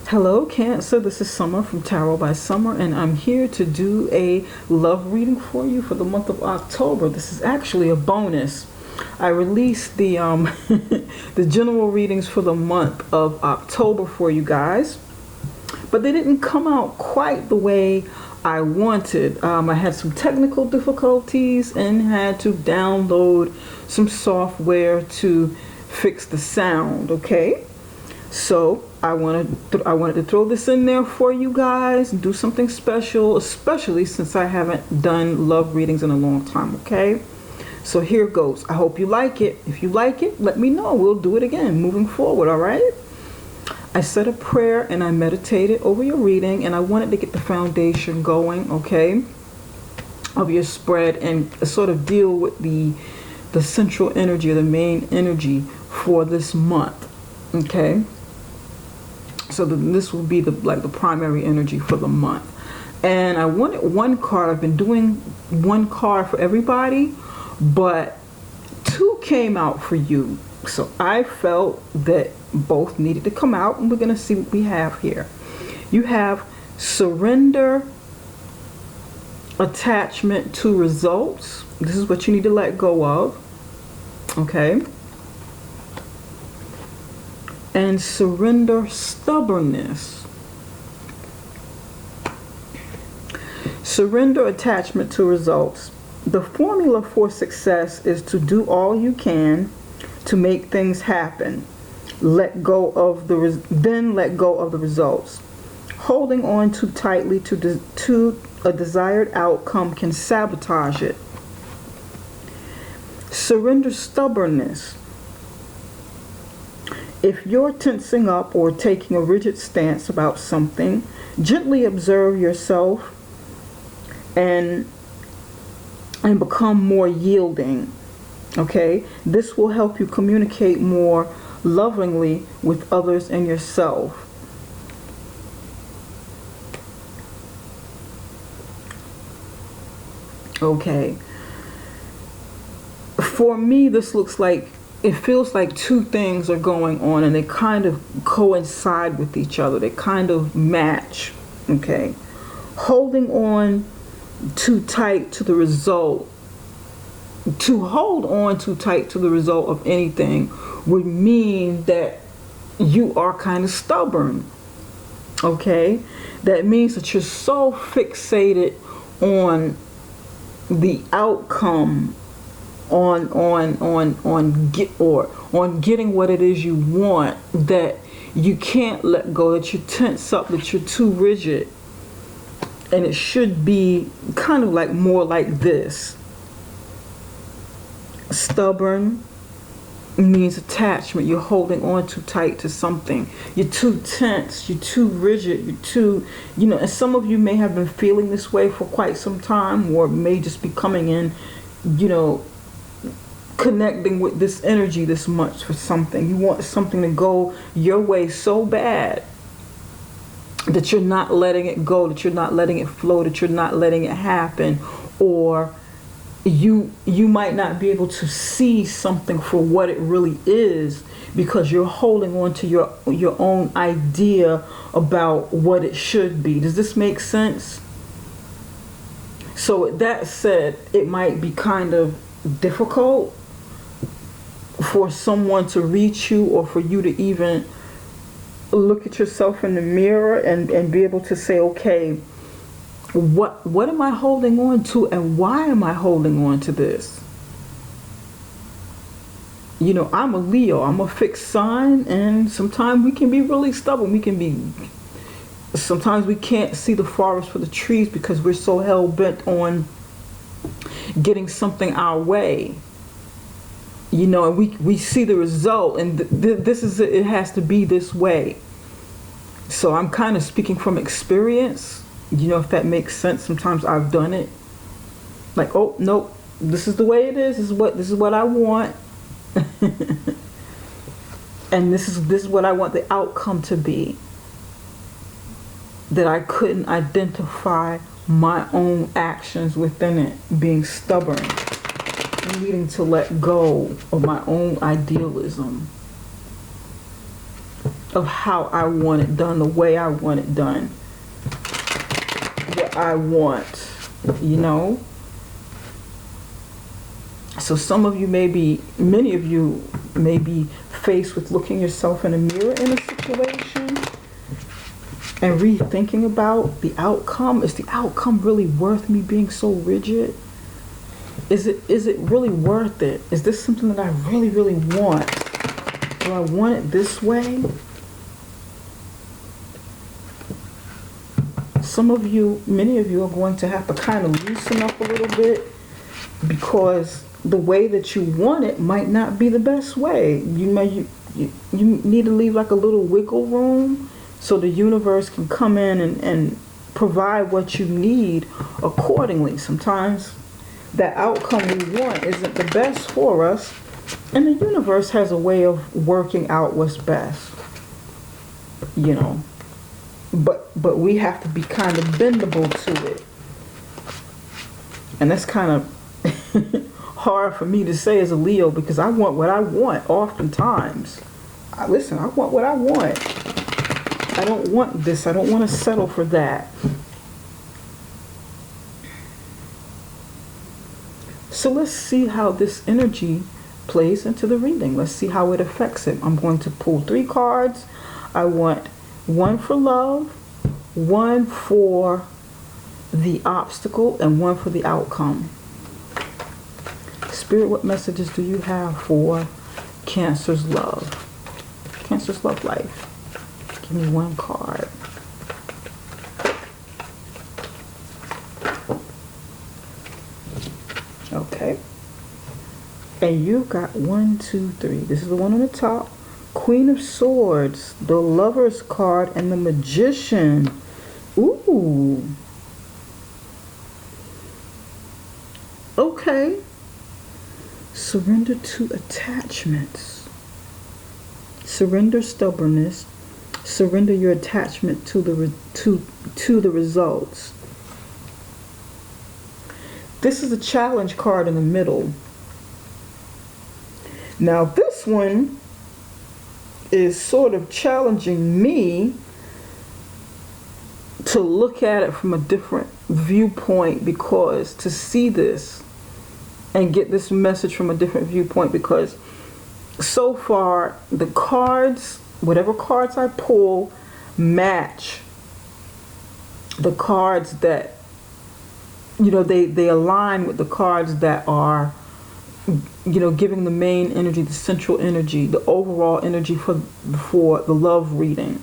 Hello, Cancer. This is Summer from Tarot by Summer, and I'm here to do a love reading for you for the month of October. This is actually a bonus. I released the the general readings for the month of October for you guys, but they didn't come out quite the way I wanted. I had some technical difficulties and had to download some software to fix the sound. Okay. So I wanted to throw this in there for you guys and do something special, especially since I haven't done love readings in a long time, okay? So here goes. I hope you like it. If you like it, let me know. We'll do it again moving forward, all right? I said a prayer and I meditated over your reading, and I wanted to get the foundation going, okay, of your spread and sort of deal with the central energy or the main energy for this month, okay? So this will be the primary energy for the month. And I wanted one card. I've been doing one card for everybody, but two came out for you. So I felt that both needed to come out, and we're going to see what we have here. You have surrender attachment to results. This is what you need to let go of. Okay. And surrender stubbornness. Surrender attachment to results. The formula for success is to do all you can to make things happen. Let go of then let go of the results. Holding on too tightly to a desired outcome can sabotage it. Surrender stubbornness. If you're tensing up or taking a rigid stance about something, gently observe yourself and become more yielding. Okay? This will help you communicate more lovingly with others and yourself. Okay. For me, this looks like it feels like two things are going on, and they kind of coincide with each other. They kind of match. Okay. Holding on too tight to the result. To hold on too tight to the result of anything would mean that you are kind of stubborn. Okay. That means that you're so fixated on the outcome, on getting what it is you want, that you can't let go, that you tense up, that you're too rigid. And it should be kind of like more like this. Stubborn means attachment. You're holding on too tight to something. You're too tense. You're too rigid. You're too, and some of you may have been feeling this way for quite some time, or may just be coming in, connecting with this energy this much for something. You want something to go your way so bad that you're not letting it go, that you're not letting it flow, that you're not letting it happen, or you might not be able to see something for what it really is because you're holding on to your own idea about what it should be. Does this make sense? So with that said, it might be kind of difficult for someone to reach you, or for you to even look at yourself in the mirror and be able to say, okay, what am I holding on to, and why am I holding on to this? I'm a Leo, I'm a fixed sign, and sometimes we can be really stubborn. Sometimes we can't see the forest for the trees because we're so hell-bent on getting something our way. And we see the result, and this is it. It has to be this way. So I'm kind of speaking from experience, if that makes sense. Sometimes I've done it. Like, oh nope, this is the way it is. This is what I want, and this is what I want the outcome to be. That I couldn't identify my own actions within it, being stubborn, needing to let go of my own idealism. of how I want it done, the way I want it done, what I want, you know. So some of you many of you may be faced with looking yourself in a mirror in a situation and rethinking about the outcome. Is the outcome really worth me being so rigid? Is it really worth it? Is this something that I really, really want? Do I want it this way? Some of you, many of you are going to have to kind of loosen up a little bit, because the way that you want it might not be the best way. You need to leave like a little wiggle room so the universe can come in and provide what you need accordingly. Sometimes the outcome we want isn't the best for us, and the universe has a way of working out what's best, you know. But we have to be kind of bendable to it, and that's kind of hard for me to say as a Leo, because I want what I want oftentimes. I want what I want. I don't want this. I don't want to settle for that. So let's see how this energy plays into the reading. Let's see how it affects it. I'm going to pull 3 cards. I want one for love, one for the obstacle, and one for the outcome. Spirit, what messages do you have for Cancer's love? Cancer's love life. Give me one card. Okay. And you got 1, 2, 3. This is the one on the top. Queen of Swords, the Lover's card, and the Magician. Ooh. Okay. Surrender to attachments. Surrender stubbornness. Surrender your attachment to the results. This is a challenge card in the middle. Now this one is sort of challenging me to look at it from a different viewpoint, because to see this and get this message from a different viewpoint, because so far the cards, whatever cards I pull, match the cards that, you know, they align with the cards that are, you know, giving the main energy, the central energy, the overall energy for the love reading.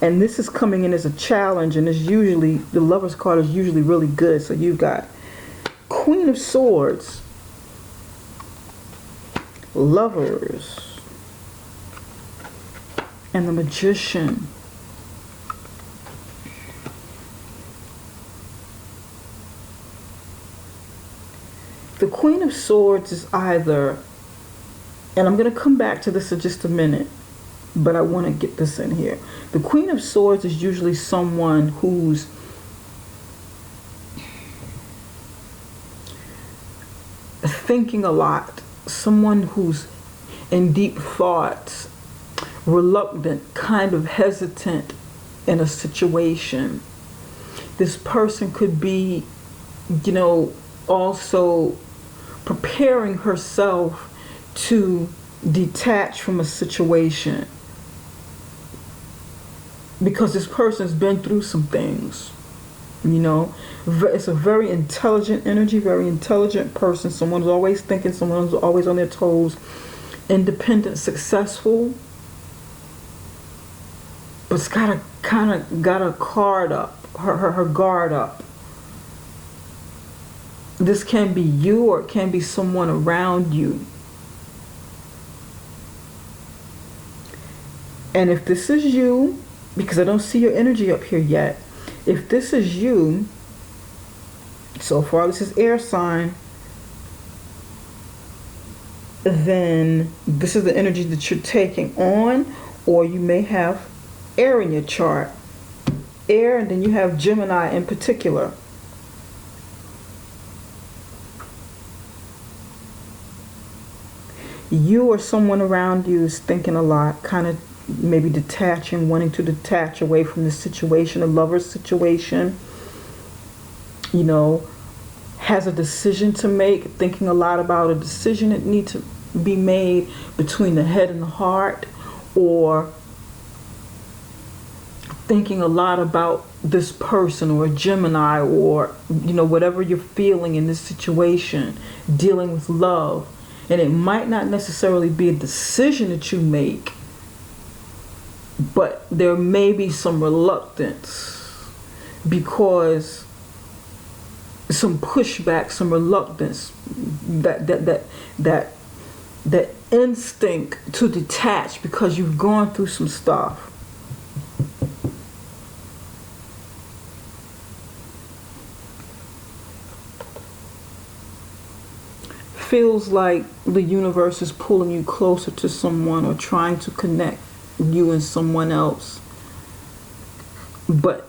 And this is coming in as a challenge, and it's usually, the Lover's card is usually really good. So you've got Queen of Swords, Lovers, and the Magician. The Queen of Swords is either, and I'm going to come back to this in just a minute, but I want to get this in here. The Queen of Swords is usually someone who's thinking a lot, someone who's in deep thoughts, reluctant, kind of hesitant in a situation. This person could be, you know, also preparing herself to detach from a situation, because this person's been through some things, you know. It's a very intelligent energy, very intelligent person. Someone's always thinking, someone's always on their toes, independent, successful, but's got a guard up, her guard up. This can be you, or it can be someone around you. And if this is you, because I don't see your energy up here yet, if this is you, so far this is air sign, then this is the energy that you're taking on. Or you may have air in your chart. Air, and then you have Gemini in particular. You or someone around you is thinking a lot, kind of maybe detaching, wanting to detach away from the situation, a lover's situation, you know, has a decision to make, thinking a lot about a decision that needs to be made between the head and the heart, or thinking a lot about this person or a Gemini, or, you know, whatever you're feeling in this situation, dealing with love. And it might not necessarily be a decision that you make, but there may be some reluctance, because some pushback, some reluctance, that instinct to detach because you've gone through some stuff. Feels like the universe is pulling you closer to someone or trying to connect you and someone else. But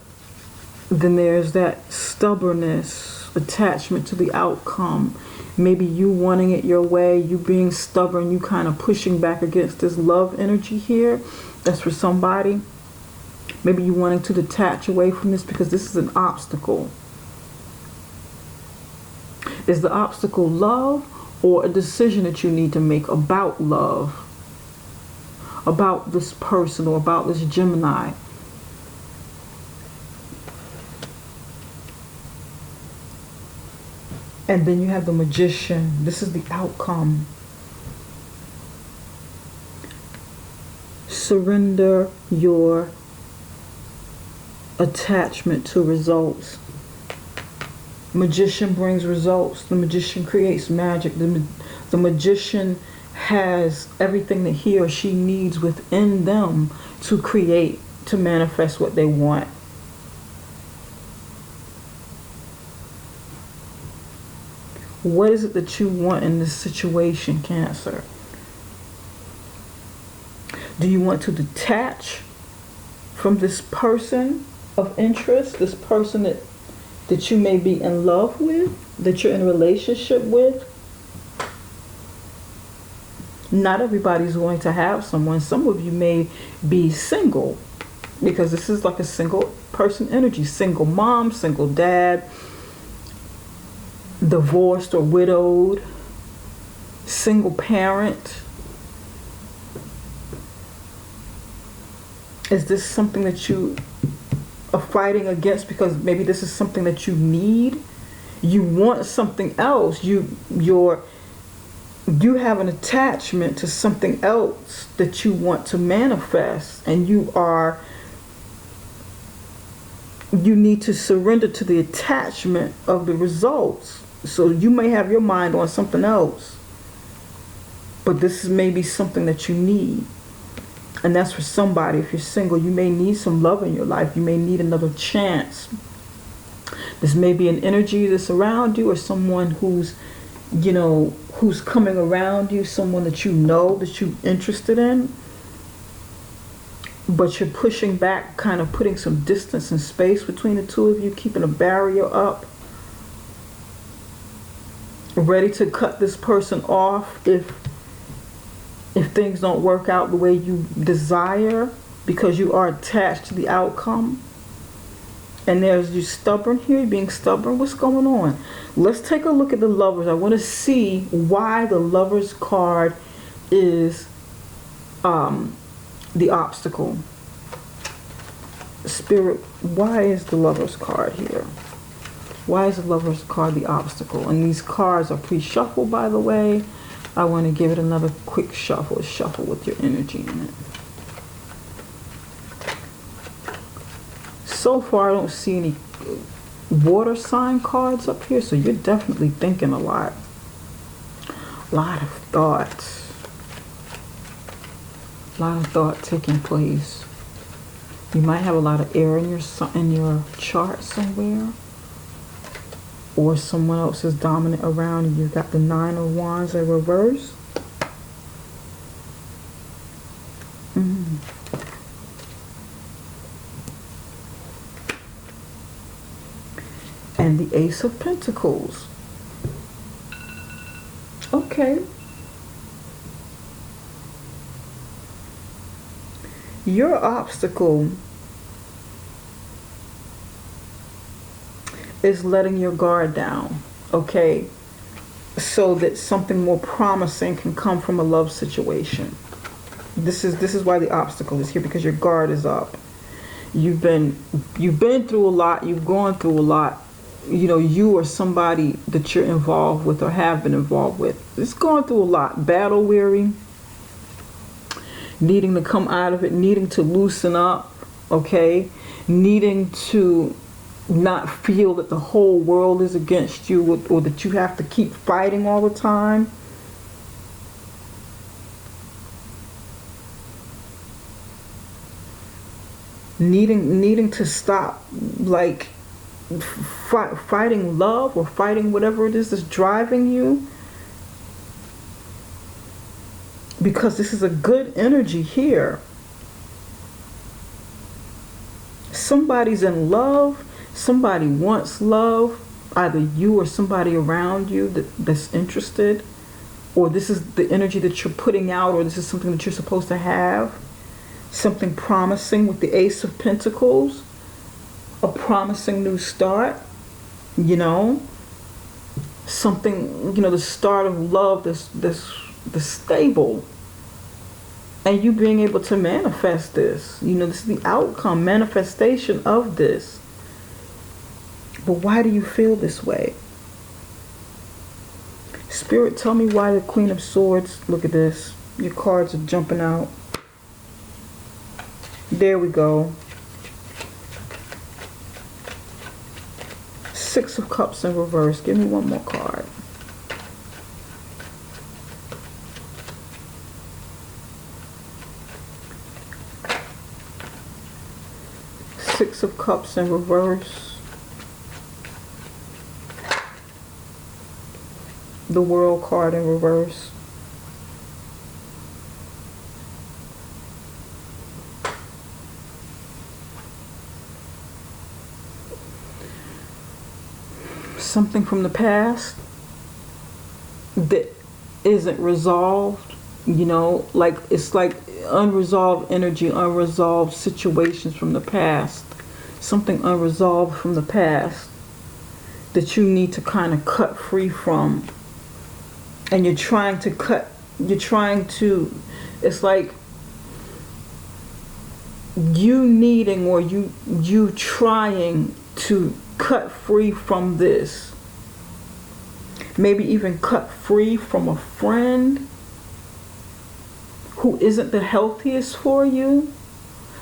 then there's that stubbornness, attachment to the outcome. Maybe you wanting it your way, you being stubborn, you kind of pushing back against this love energy here. That's for somebody. Maybe you wanting to detach away from this because this is an obstacle. Is the obstacle love, or a decision that you need to make about love, about this person, or about this Gemini? And then you have the Magician. This is the outcome. Surrender your attachment to results. Magician brings results. The Magician creates magic. The Magician has everything that he or she needs within them to create, to manifest what they want. What is it that you want in this situation, Cancer? Do you want to detach from this person of interest, this person that you may be in love with, that you're in a relationship with? Not everybody's going to have someone. Some of you may be single, because this is like a single person energy. Single mom, single dad, divorced or widowed, single parent. Is this something that you are fighting against because maybe this is something that you need? You want something else. You have an attachment to something else that you want to manifest, and you need to surrender to the attachment of the results. So you may have your mind on something else, but this is maybe something that you need. And that's for somebody. If you're single, you may need some love in your life. You may need another chance. This may be an energy that's around you, or someone who's coming around you, someone that you know, that you're interested in, but you're pushing back, kind of putting some distance and space between the two of you, keeping a barrier up, ready to cut this person off if things don't work out the way you desire, because you are attached to the outcome. And there's you stubborn here, you're being stubborn. What's going on? Let's take a look at the Lovers. I want to see why the Lovers card is the obstacle. Spirit, why is the Lovers card here? Why is the Lovers card the obstacle? And these cards are pre-shuffled, by the way. I want to give it another quick shuffle with your energy in it. So far, I don't see any water sign cards up here, so you're definitely thinking a lot. A lot of thoughts. A lot of thought taking place. You might have a lot of air in your chart somewhere, or someone else is dominant around and you've got the Nine of Wands in reverse. And the Ace of Pentacles. Okay. Your obstacle is letting your guard down, okay? So that something more promising can come from a love situation. This is why the obstacle is here, because your guard is up. You've been through a lot, you've gone through a lot. You know, you or somebody that you're involved with or have been involved with, it's gone through a lot. Battle weary, needing to come out of it, needing to loosen up, okay? Needing to not feel that the whole world is against you, or that you have to keep fighting all the time. Needing to stop, like, fighting love or fighting whatever it is that's driving you, because this is a good energy here. Somebody's in love, somebody wants love, either you or somebody around you that's interested, or this is the energy that you're putting out, or this is something that you're supposed to have, something promising with the Ace of Pentacles, a promising new start, you know, something, you know, the start of love that's stable, and you being able to manifest this. You know, this is the outcome, manifestation of this. But why do you feel this way? Spirit, tell me why the Queen of Swords, look at this, your cards are jumping out. There we go. Six of Cups in reverse. Give me one more card. Six of Cups in reverse. The World card in reverse. Something from the past that isn't resolved, you know, like it's like unresolved energy, unresolved situations from the past, something unresolved from the past that you need to kind of cut free from, and you're trying to, it's like you needing, or you trying to cut free from this. Maybe even cut free from a friend who isn't the healthiest for you,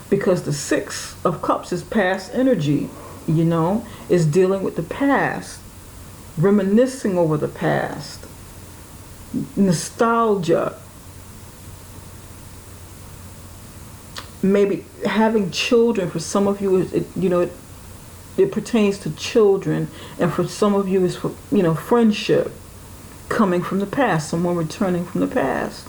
because the Six of Cups is past energy, you know, is dealing with the past, reminiscing over the past, nostalgia, maybe having children. For some of you, you know, it pertains to children, and for some of you it's for, you know, friendship coming from the past, someone returning from the past.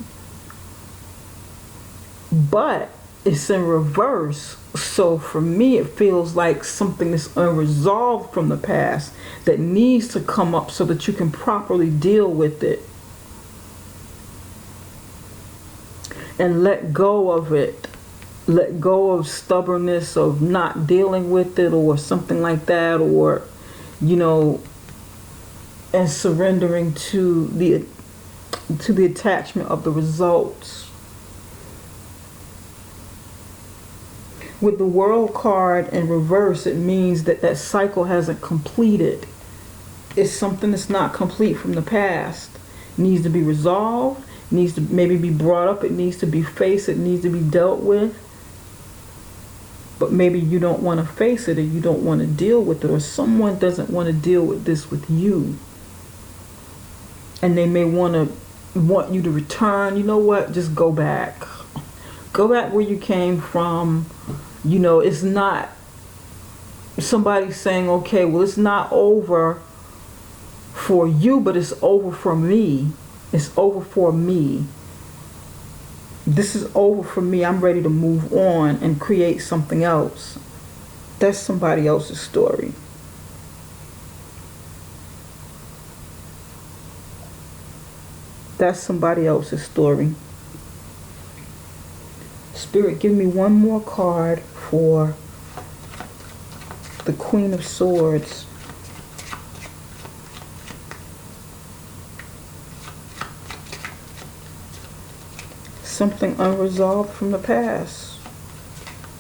But it's in reverse, so for me it feels like something that's unresolved from the past that needs to come up so that you can properly deal with it and let go of it. Let go of stubbornness of not dealing with it, or something like that, or, you know, and surrendering to the attachment of the results. With the World card in reverse, it means that that cycle hasn't completed. It's something that's not complete from the past. It needs to be resolved, needs to maybe be brought up, it needs to be faced, it needs to be dealt with. But maybe you don't want to face it, or you don't want to deal with it, or someone doesn't want to deal with this with you. And they may want you to return. You know what? Just go back. Go back where you came from. You know, it's not somebody saying, okay, well, it's not over for you, but it's over for me. It's over for me. This is over for me. I'm ready to move on and create something else. That's somebody else's story. That's somebody else's story. Spirit, give me one more card for the Queen of Swords. Something unresolved from the past.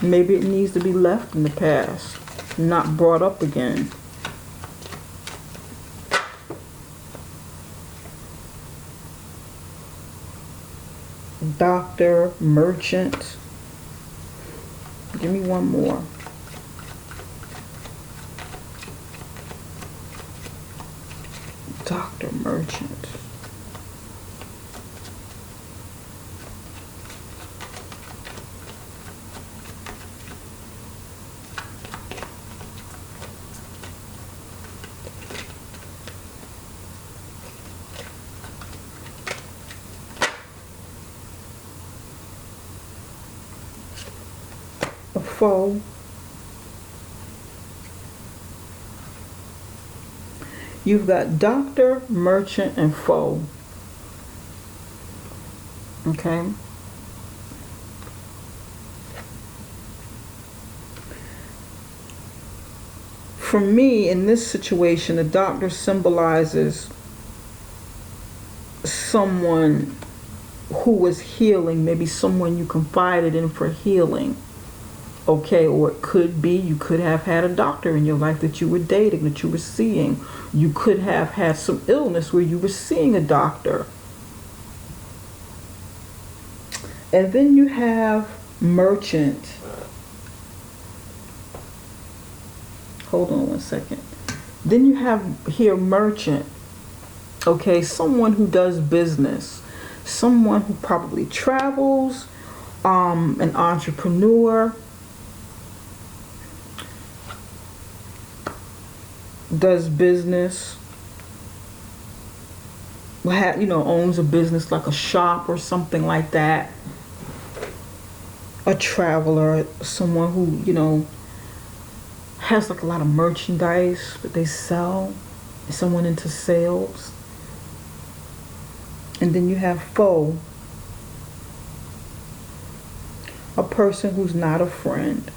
Maybe it needs to be left in the past, not brought up again. Doctor, merchant. Give me one more. Doctor, merchant. A foe. You've got doctor, merchant, and foe. Okay. For me, in this situation, the doctor symbolizes someone who was healing, maybe someone you confided in for healing. Okay, or it could be you could have had a doctor in your life that you were dating, that you were seeing. You could have had some illness where you were seeing a doctor. And then you have merchant. Hold on one second. Then you have here merchant. Okay, someone who does business. Someone who probably travels, an entrepreneur, does business, owns a business like a shop or something like that. A traveler, someone who, has like a lot of merchandise that they sell, someone into sales. And then you have foe, a person who's not a friend,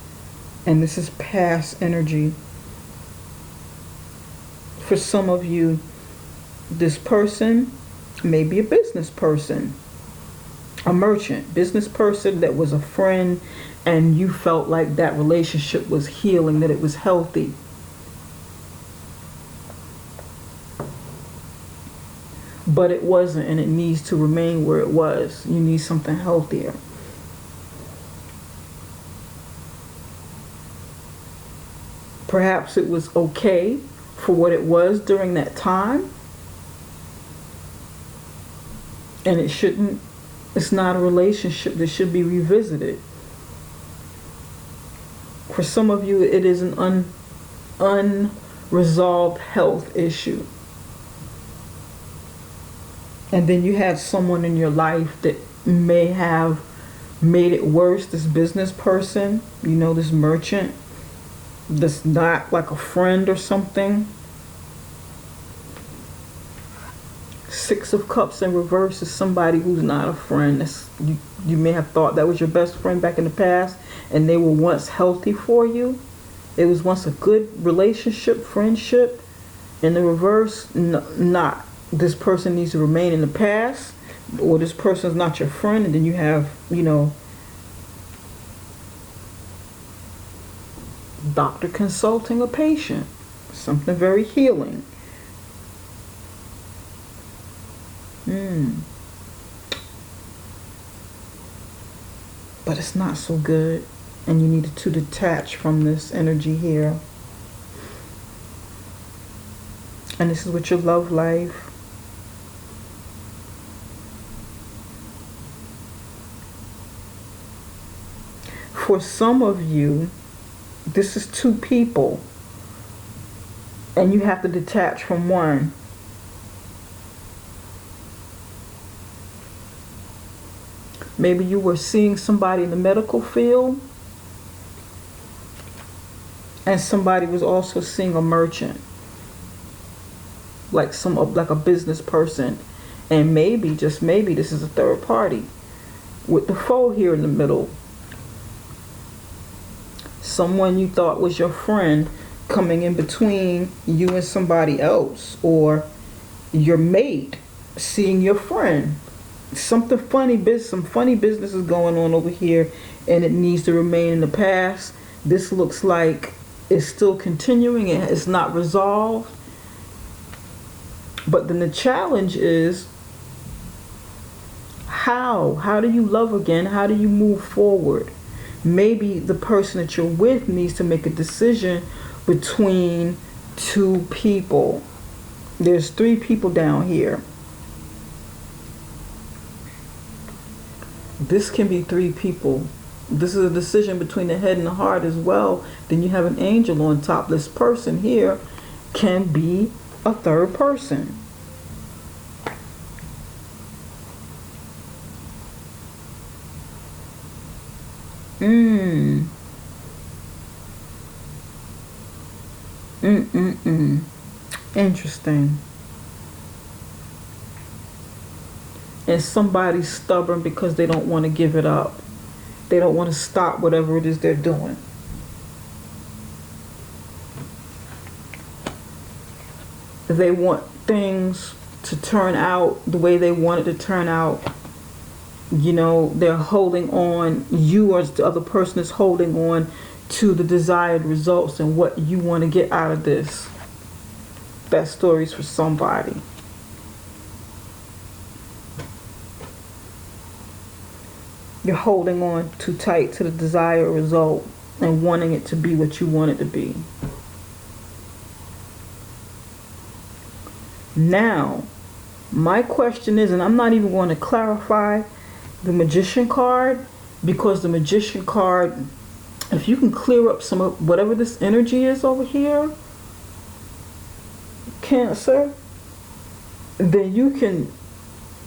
and this is past energy. For some of you, this person may be a business person, a merchant, business person that was a friend, and you felt like that relationship was healing, that it was healthy. But it wasn't, and it needs to remain where it was. You need something healthier. Perhaps it was okay for what it was during that time, and it's not a relationship that should be revisited. For some of you, it is an unresolved health issue. And then you had someone in your life that may have made it worse, this business person, this merchant, that's not like a friend or something. Six of Cups in reverse is somebody who's not a friend. You may have thought that was your best friend back in the past, and they were once healthy for you. It was once a good relationship, friendship. In the reverse, not. This person needs to remain in the past, or this person is not your friend. And then you have, doctor consulting a patient, something very healing. But it's not so good, and you need to detach from this energy here. And this is with your love life. For some of you, this is two people, and you have to detach from one. Maybe you were seeing somebody in the medical field, and somebody was also seeing a merchant, like a business person. And maybe, just maybe, this is a third party with the foe here in the middle. someone you thought was your friend coming in between you and somebody else, or your mate seeing your friend. Something funny, some funny business is going on over here, and it needs to remain in the past. This looks like it's still continuing, and it's not resolved. But then the challenge is, how do you love again? How do you move forward? Maybe the person that you're with needs to make a decision between two people. There's 3 people down here. This can be 3 people. This is a decision between the head and the heart as well. Then you have an angel on top. This person here can be a 3rd person. Interesting. And somebody's stubborn because they don't want to give it up. They don't want to stop whatever it is they're doing. They want things to turn out the way they want it to turn out. You know, they're holding on, you or the other person is holding on to the desired results and what you want to get out of this. That story's for somebody. You're holding on too tight to the desired result and wanting it to be what you want it to be. Now, my question is, and I'm not even going to clarify the Magician card, because the Magician card, if you can clear up some of whatever this energy is over here, Cancer, then you can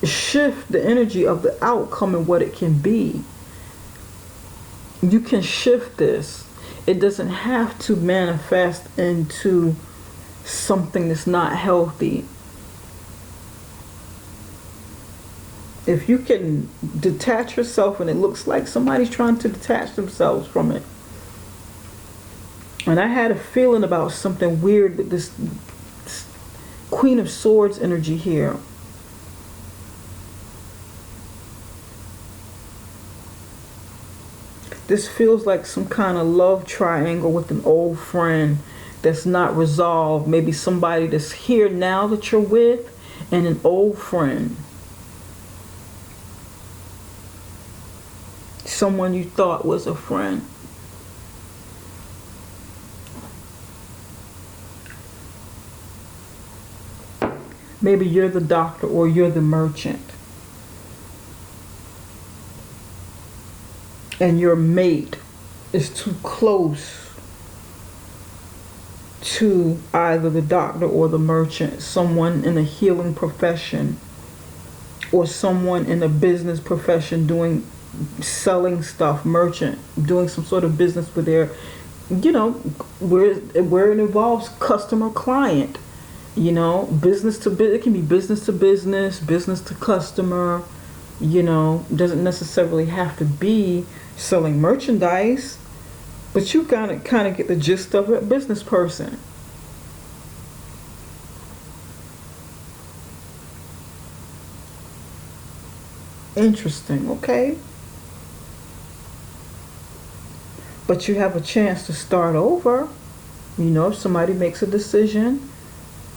shift the energy of the outcome and what it can be. You can shift this. It doesn't have to manifest into something that's not healthy. If you can detach yourself, and it looks like somebody's trying to detach themselves from it. And I had a feeling about something weird with this Queen of Swords energy here. This feels like some kind of love triangle with an old friend that's not resolved. Maybe somebody that's here now that you're with, and an old friend. Someone you thought was a friend. Maybe you're the doctor or you're the merchant. And your mate is too close to either the doctor or the merchant, someone in a healing profession, or someone in a business profession selling stuff, merchant, doing some sort of business with their, you know, where it involves customer client, you know, business to business. It can be business to business, business to customer, you know, doesn't necessarily have to be selling merchandise, but you gotta kind of get the gist of it. Business person. Interesting, okay? But you have a chance to start over. You know, if somebody makes a decision,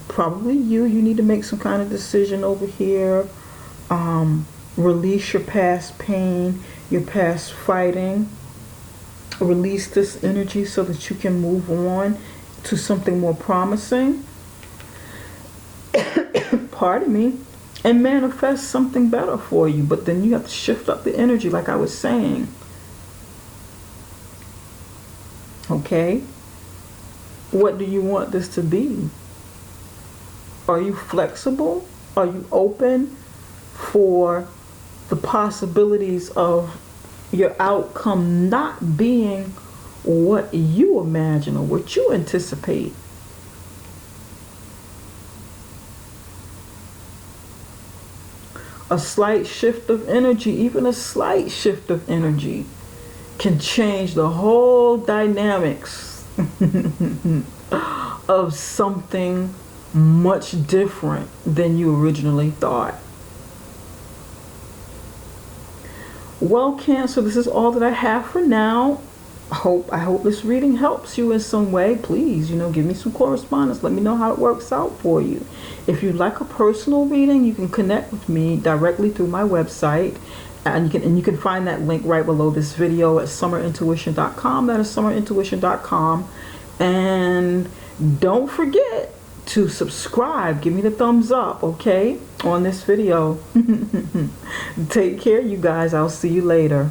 probably you need to make some kind of decision over here. Release your past pain, your past fighting. Release this energy so that you can move on to something more promising. Pardon me. And manifest something better for you. But then you have to shift up the energy, like I was saying. Okay? What do you want this to be? Are you flexible? Are you open for the possibilities of your outcome not being what you imagine or what you anticipate? A slight shift of energy, even a slight shift of energy, can change the whole dynamics of something much different than you originally thought. Well, Cancer, this is all that I have for now. I hope this reading helps you in some way. Please, give me some correspondence. Let me know how it works out for you. If you'd like a personal reading, you can connect with me directly through my website. And you can find that link right below this video at summerintuition.com. That is summerintuition.com. And don't forget to subscribe. Give me the thumbs up, okay, on this video. Take care, you guys. I'll see you later.